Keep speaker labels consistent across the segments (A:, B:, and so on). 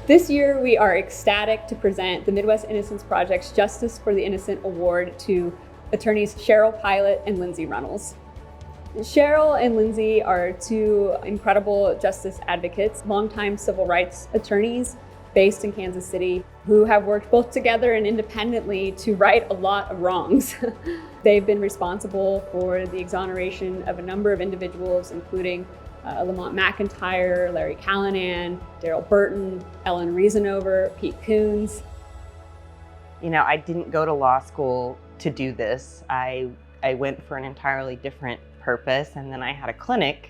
A: This year, we are ecstatic to present the Midwest Innocence Project's Justice for the Innocent Award to attorneys Cheryl Pilate and Lindsay Runnels. Cheryl and Lindsay are two incredible justice advocates, longtime civil rights attorneys based in Kansas City, who have worked both together and independently to right a lot of wrongs. They've been responsible for the exoneration of a number of individuals, including Lamont McIntyre, Larry Callanan, Daryl Burton, Ellen Reasonover, Pete Coons.
B: You know, I didn't go to law school to do this. I went for an entirely different purpose, and then I had a clinic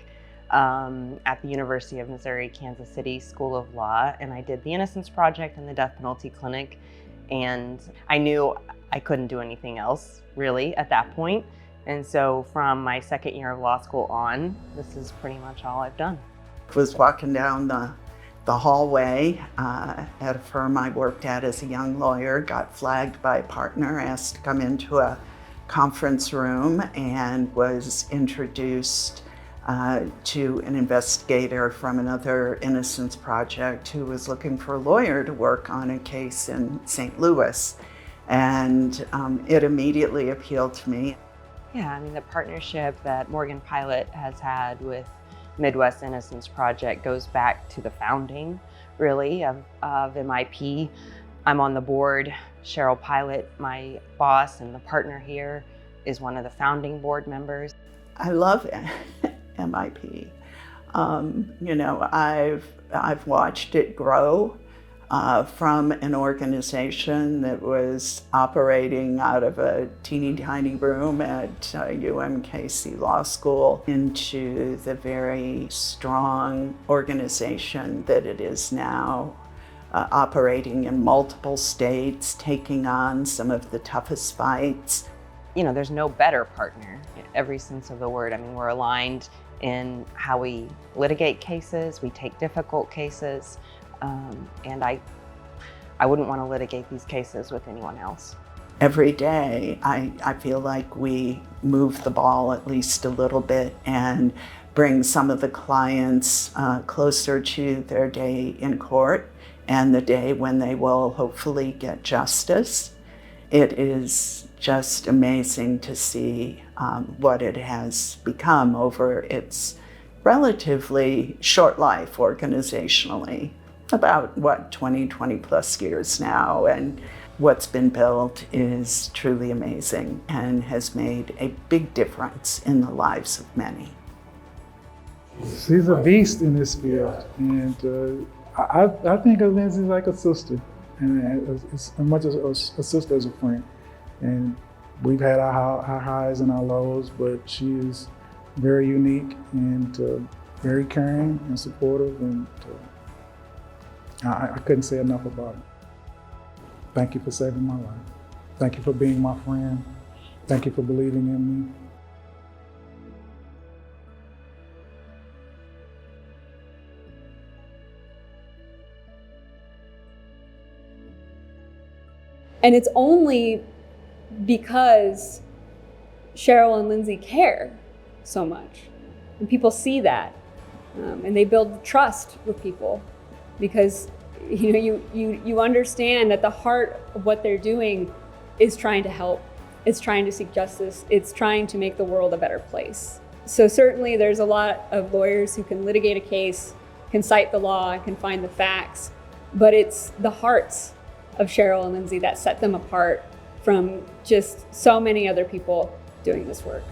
B: at the University of Missouri, Kansas City School of Law, and I did the Innocence Project and the Death Penalty Clinic, and I knew I couldn't do anything else really at that point. And so from my second year of law school on, this is pretty much all I've done.
C: I was walking down the hallway at a firm I worked at as a young lawyer, got flagged by a partner, asked to come into a conference room, and was introduced to an investigator from another Innocence Project who was looking for a lawyer to work on a case in St. Louis. And it immediately appealed to me.
B: Yeah, I mean, the partnership that Morgan Pilate has had with Midwest Innocence Project goes back to the founding, really, of MIP. I'm on the board. Cheryl Pilate, my boss and the partner here, is one of the founding board members.
C: I love MIP. You know, I've watched it grow from an organization that was operating out of a teeny tiny room at UMKC Law School into the very strong organization that it is now, operating in multiple states, taking on some of the toughest fights.
B: You know, there's no better partner in every sense of the word. I mean, we're aligned in how we litigate cases, we take difficult cases, and I wouldn't want to litigate these cases with anyone else.
C: Every day, I feel like we move the ball at least a little bit and bring some of the clients closer to their day in court and the day when they will hopefully get justice. It is just amazing to see what it has become over its relatively short life organizationally. About 20 plus years now, and what's been built is truly amazing and has made a big difference in the lives of many.
D: She's a beast in this field, and I think of Lindsay like a sister, and as much as a sister as a friend. And we've had our highs and our lows, but she is very unique and very caring and supportive, and I couldn't say enough about it. Thank you for saving my life. Thank you for being my friend. Thank you for believing in me.
A: And it's only because Cheryl and Lindsay care so much. And people see that, and they build trust with people. Because you understand that the heart of what they're doing is trying to help, it's trying to seek justice, it's trying to make the world a better place. So certainly there's a lot of lawyers who can litigate a case, can cite the law, can find the facts, but it's the hearts of Cheryl and Lindsay that set them apart from just so many other people doing this work.